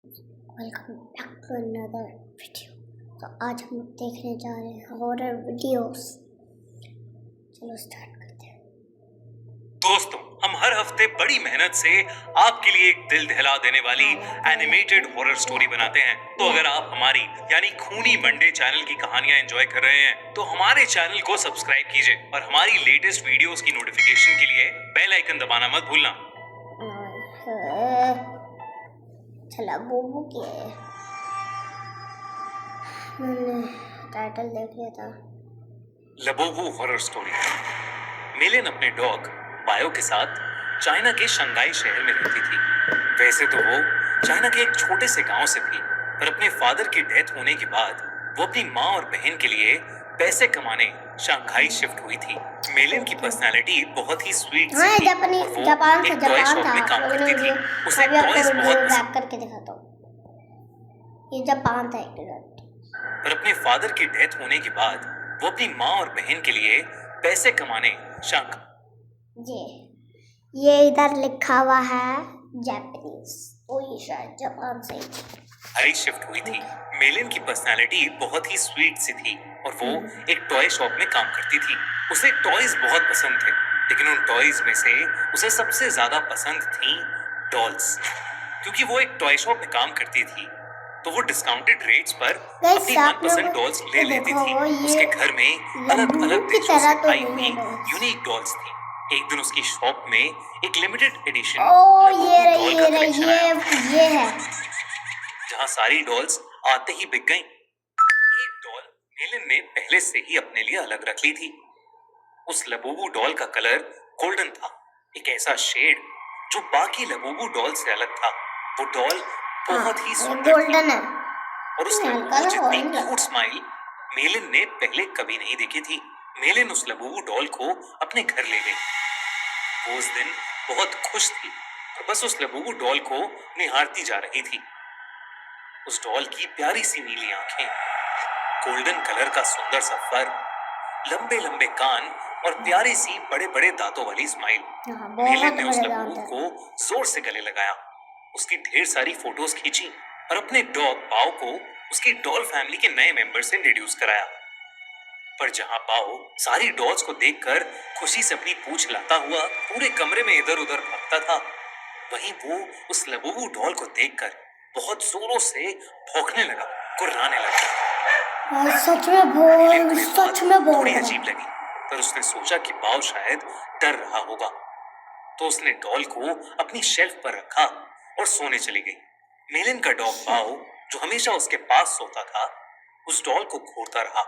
Welcome back to another video. तो आज हम देखने जा रहे हैं हॉरर वीडियोस। चलो स्टार्ट करते हैं। दोस्तों, हम हर हफ्ते बड़ी मेहनत से आपके लिए एक दिल दहला देने वाली एनिमेटेड हॉरर स्टोरी बनाते हैं। तो अगर आप हमारी यानी खूनी मंडे चैनल की कहानियां एंजॉय कर रहे हैं तो हमारे चैनल को सब्सक्राइब कीजिए और हमारी लेटेस्ट वीडियोस की नोटिफिकेशन के लिए बेल आइकन दबाना मत भूलना। चला बोबू की है, मैंने टाइटल देख लिया था। लबोबू हॉरर स्टोरी। मेलिन अपने डॉग बायो के साथ चाइना के शंघाई शहर में रहती थी। वैसे तो वो चाइना के एक छोटे से गांव से थी, पर अपने फादर की डेथ होने के बाद वो अपनी माँ और बहन के लिए पैसे कमाने शंघाई शिफ्ट हुई थी। मेलिन की पर्सनालिटी बहुत ही स्वीट सी थी और वो एक टॉय शॉप में काम करती थी। उसे टॉयज बहुत पसंद करके दिखाता हूँ। ये जापान था पर अपने फादर की डेथ होने के बाद वो अपनी माँ और बहन के लिए पैसे कमाने ये इधर लिखा हुआ है जापानीज, तो ये शायद जापान से ही शिफ्ट हुई थी। मेलिन की पर्सनालिटी बहुत ही स्वीट सी थी और वो एक टॉय शॉप में काम करती थी। उसे टॉयज बहुत पसंद थे, लेकिन उन टॉयज में से उसे सबसे ज्यादा पसंद थी डॉल्स। क्योंकि वो एक टॉय शॉप में काम करती थी तो वो डिस्काउंटेड रेट्स पर अपनी मनपसंद डॉल्स ले लेती थी। उसके घर में अलग अलग देशों से आई हुई यूनिक डॉल्स थी। एक दिन उसकी शॉप में एक लिमिटेड एडिशन डॉल का कलेक्शन आया, जहां सारी डॉल्स आते ही बिक गईं। एक डॉल मेलिन ने पहले से ही अपने लिए अलग रख ली थी। उस लबूबू डॉल का कलर गोल्डन था, एक ऐसा शेड जो बाकी लबूबू डॉल से अलग था। वो डॉल बहुत ही सुंदर थी और उस लबूबू जितनी क्यूट स्माइल मेलिन ने पहले कभी नहीं देखी थी। मेलिन उस लबूबू डॉल को अपने घर ले गई। वो उस दिन बहुत खुश थी और बस उस लबूबू डॉल को निहारती जा रही थी। उस डॉल की प्यारी सी नीली आंखें, गोल्डन कलर का सुंदर सा फर, लंबे लंबे कान और प्यारी सी बड़े बड़े दांतों वाली स्माइल। मेलिन ने उस लबूबू को जोर से गले लगाया, उसकी ढेर सारी फोटोज खींची और अपने डॉग बाओ को उसकी डॉल फैमिली के नए मेंबर से इंट्रोड्यूस कराया। पर जहां बाओ सारी डॉल्स को देखकर खुशी से अपनी पूंछ हिलाता हुआ पूरे कमरे में इधर उधर भागता था, वहीं वो उस लबूबू डॉल को देखकर बहुत जोरों से भौंकने लगा, कुर्राने लगा। सच में थोड़ी अजीब लगी, पर उसने सोचा कि बाओ शायद डर रहा होगा, तो उसने डॉल को अपनी शेल्फ पर रखा और सोने चली गई। मेलिन का डॉग बाओ, जो हमेशा उसके पास सोता था, उस डॉल को घूरता रहा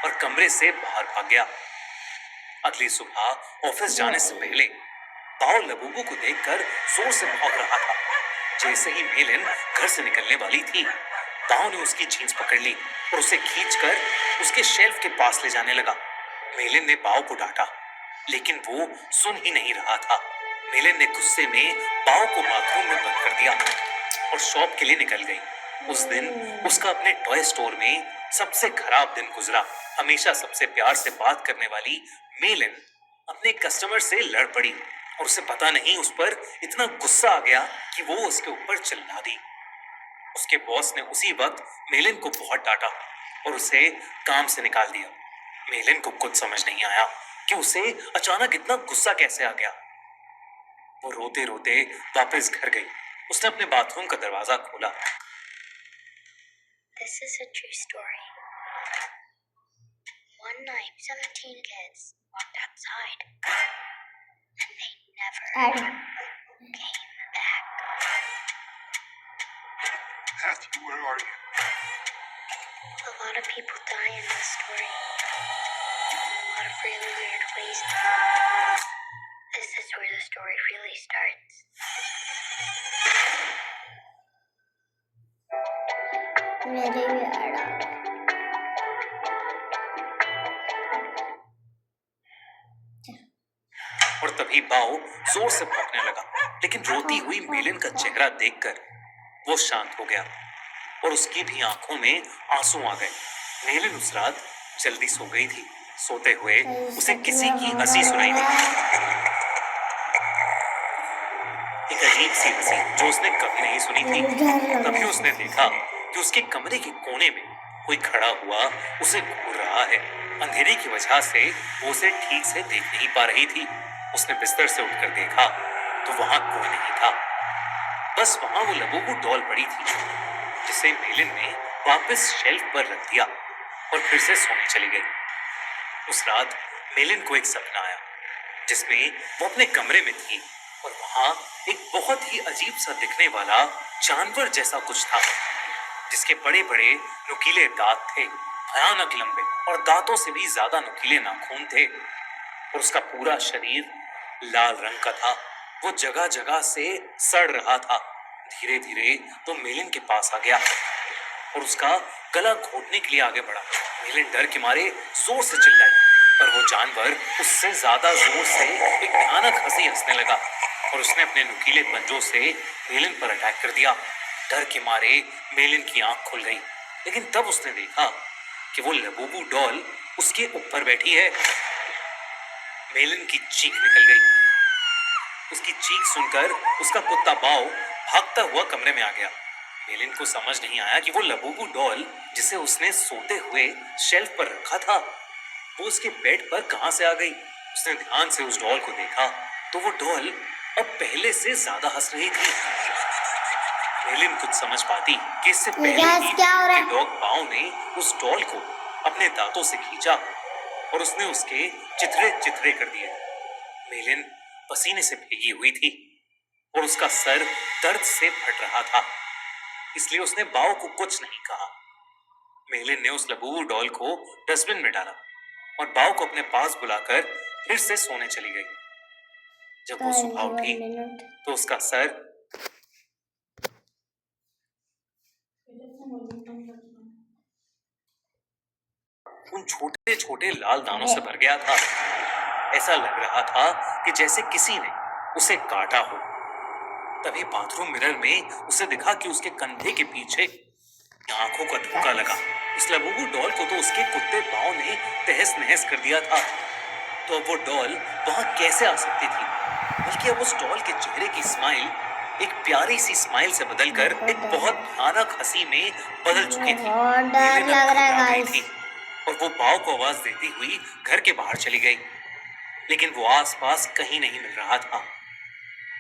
और कमरे से बाहर भाग गया। अगली सुबह ऑफिस जाने से पहले बाओ लबूबू को देखकर जोर से भौंक रहा था। जैसे ही मेलिन घर से निकलने वाली थी, बाओ ने उसकी जींस पकड़ ली और उसे खींचकर उसके शेल्फ के पास ले जाने लगा। मेलिन ने बाओ को डांटा, लेकिन वो सुन ही नहीं रहा था। मेलिन ने गुस्से में बाओ को बाथरूम में बंद कर दिया और शॉप के लिए निकल गई। उस दिन उसका अपने टॉय स्टोर में सबसे खराब दिन गुजरा। हमेशा सबसे प्यार से बात करने वाली मेलिन अपने कस्टमर से लड़ पड़ी और उसे पता नहीं उस पर इतना गुस्सा आ गया कि वो उसके ऊपर चिल्ला दी। उसके बॉस ने उसी वक्त मेलिन को बहुत डांटा और उसे काम से निकाल दिया। मेलिन को कुछ समझ नहीं आया कि उसे अचानक इतना गुस्सा कैसे आ गया। वो रोते रोते वापस घर गई। उसने अपने बाथरूम का दरवाजा खोला। This is a true story. One night, 17 kids walked outside, and they never came back. Matthew, where are you? A lot of people die in this story. In a lot of really weird ways. This is where the story really starts. मेरे भी आ रहा है। और तभी बाओ जोर से भौंकने लगा, लेकिन रोती हुई मेलिन का चेहरा देखकर वो शांत हो गया और उसकी भी आंखों में आंसू आ गए। मेलिन उस रात जल्दी सो गई थी। सोते हुए उसे किसी की हंसी सुनाई दी। एक अजीब सी हंसी जो उसने कभी नहीं सुनी थी। मुझे डर लग तभी रहा उसने देखा कि उसके कमरे के कोने में कोई खड़ा हुआ उसे घूर रहा है। अंधेरे की वजह से वो उसे ठीक से देख नहीं पा रही थी। उसने बिस्तर से उठकर देखा तो वहां कोई नहीं था, बस वहां वो लबूबू डॉल पड़ी थी, जिसे मेलिन ने वापस शेल्फ पर रख दिया और फिर से सोने चली गई। उस रात मेलिन को एक सपना आया जिसमें वो अपने कमरे में थी और वहां एक बहुत ही अजीब सा दिखने वाला जानवर जैसा कुछ था, जिसके बड़े बड़े नुकीले दांत थे, भयानक लंबे, और दांतों से भी ज्यादा नुकीले नाखून थे, और उसका पूरा शरीर लाल रंग का था। वो जगह जगह से सड़ रहा था। धीरे धीरे वो मेलिन के पास आ गया और उसका गला घोटने के लिए आगे बढ़ा। मेलिन डर के मारे जोर से चिल्लाई, पर वो जानवर उससे ज्यादा जोर से एक भयानक हंसी हंसने लगा और उसने अपने नुकीले पंजों से मेलिन पर अटैक कर दिया। डर के मारे मेलिन की आंख खुल गई, लेकिन तब उसने देखा कि वो लबूबू डॉल उसके ऊपर बैठी है। मेलिन की चीख निकल गई। उसकी चीख सुनकर उसका कुत्ता बाव भागता हुआ कमरे में आ गया। मेलिन को समझ नहीं आया कि वो लबूबू डॉल जिसे उसने सोते हुए शेल्फ पर रखा था, वो उसके बेड पर कहां से आ गई। उसने ध्यान से उस डॉल को देखा तो वो डॉल अब पहले से ज्यादा हंस रही थी। मेलिन कुछ समझ पाती कि इससे पहले ही क्या हो रहा है? डॉग बाव ने उस डॉल को अपने दांतों से खींचा और उसने उसके चिथड़े चिथड़े कर दिए। मेलिन पसीने से भीगी हुई थी और उसका सर दर्द से फट रहा था, इसलिए उसने बाव को कुछ नहीं कहा। मेलिन ने उस लबूबू डॉल को डस्टबिन में डाला और बाव को अपने पास बुलाकर फिर से सोने चली गई। जब वो सुबह उठी तो उसका सर उन छोटे छोटे लाल दानों से भर गया था। ऐसा लग रहा था कि जैसे किसी ने उसे काटा हो। तभी बाथरूम मिरर में उसे दिखा कि उसके कंधे के पीछे आंखों का धोखा लगा। उस लबूबू डॉल को तो उसके कुत्ते बाव ने तहस नहस कर दिया था, तो अब वो डॉल वहां कैसे आ सकती थी? बल्कि अब उस डॉल के चेहरे की स्माइल एक प्यारी सी स्माइल से बदलकर एक बहुत भयानक हंसी में बदल चुकी थी। बहुत डर मेलिन लग रहा है घबरा गई गाइस। थी और वो बाव को आवाज देती हुई घर के बाहर चली गई, लेकिन वो आसपास कहीं नहीं मिल रहा था।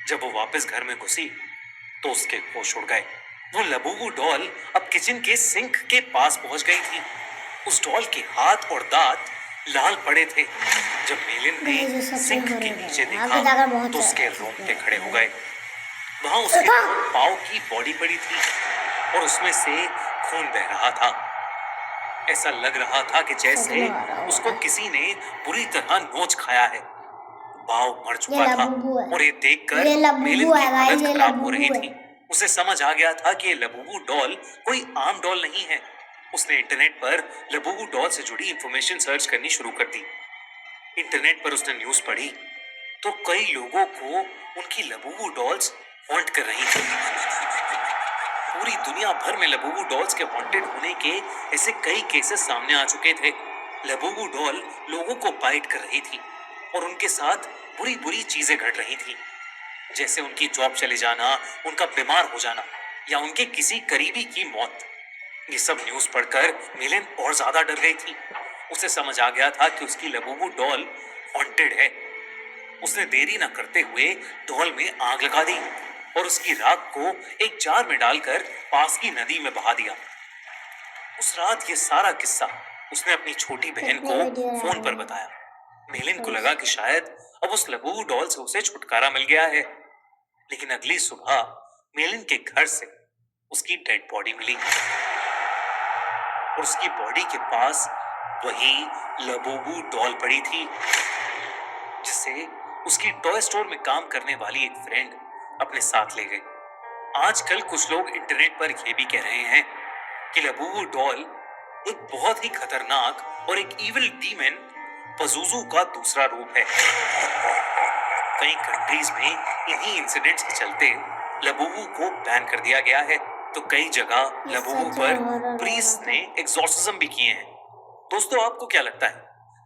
जब वो वापस घर में घुसी तो उसके होश उड़ गए। वो लबूबू डॉल अब किचन के सिंक के पास पहुंच गई थी। उस डॉल के हाथ और दांत लाल पड़े थे। जब मेलिन ने सिंक के नीचे देखा तो उसके रोंगटे खड़े हो गए। वहां उसके पाव की बॉडी पड़ी थी और उसमें से खून बह रहा था। ऐसा लग रहा था कि जैसे उसको किसी ने बुरी तरह नोच खाया है। बाव मर चुका था और ये देखकर मेलिन की हालत खराब हो रही थी। उसे समझ आ गया था कि ये लबूबू डॉल कोई आम डॉल नहीं है। उसने इंटरनेट पर लबूबू डॉल से जुड़ी इंफॉर्मेशन सर्च करनी शुरू कर दी। इंटरनेट पर उसने न्यूज पढ़ी तो कई लोगों को उनकी लबूबू डॉल्स हॉन्ट कर रही थी। पूरी दुनिया भर में लबूबू डॉल्स के हॉन्टेड होने के ऐसे कई केसेस सामने आ चुके थे। लबूबू डॉल लोगों को बाइट कर रही थी और उनके साथ बुरी बुरी चीजें घट रही थी, जैसे उनकी जॉब चले जाना, उनका बीमार हो जाना या उनके किसी करीबी की मौत। ये सब न्यूज पढ़कर मेलिन और ज्यादा डर गई थी। उसे समझ आ गया था कि उसकी लबूबू डॉल हॉन्टेड है। उसने देरी न करते हुए डॉल में आग लगा दी और उसकी राख को एक जार में डालकर पास की नदी में बहा दिया। उस रात ये सारा किस्सा उसने अपनी छोटी बहन को फोन पर बताया। मेलिन को लगा कि शायद अब उस लबूबू डॉल से उसे छुटकारा मिल गया है, लेकिन अगली सुबह मेलिन के घर से उसकी डेड बॉडी मिली और उसकी बॉडी के पास वही लबूबू डॉल पड़ी थी, जिसे उसकी टॉय स्टोर में काम करने वाली एक फ्रेंड अपने साथ ले गई। आजकल कुछ लोग इंटरनेट पर यह भी कह रहे हैं कि लबूबू डॉल एक बहुत ही खतरनाक और एक इविल डीमन पज़ुज़ू का दूसरा रूप है। कई कंट्रीज में इन्हीं इंसिडेंट्स के चलते लबूबू को बैन कर दिया गया है, तो कई जगह लबूबू पर प्रीस्ट ने एग्जॉर्सिज्म भी किए हैं। दोस्तों, आपको क्या लगता है?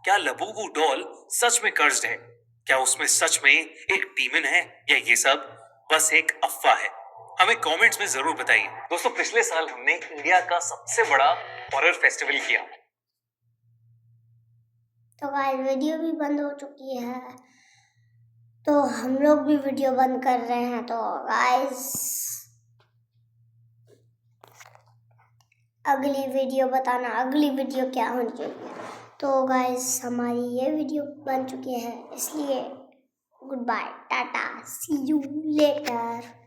क्या लबूबू डॉल सच में कर्स्ड है? क्या उसमें सच में एक डीमन है, या ये सब बस एक अफवाह है। हमें कमेंट्स में जरूर बताइए। दोस्तों, पिछले साल हमने इंडिया का सबसे बड़ा हॉरर फेस्टिवल किया। तो गाइस वीडियो भी बंद हो चुकी है, तो हम लोग भी वीडियो बंद कर रहे हैं। तो गाइस अगली वीडियो बताना, अगली वीडियो क्या होनी चाहिए। तो गाइस हमारी ये वीडियो बन चुकी है, इसलिए goodbye, ta-ta, see you letter.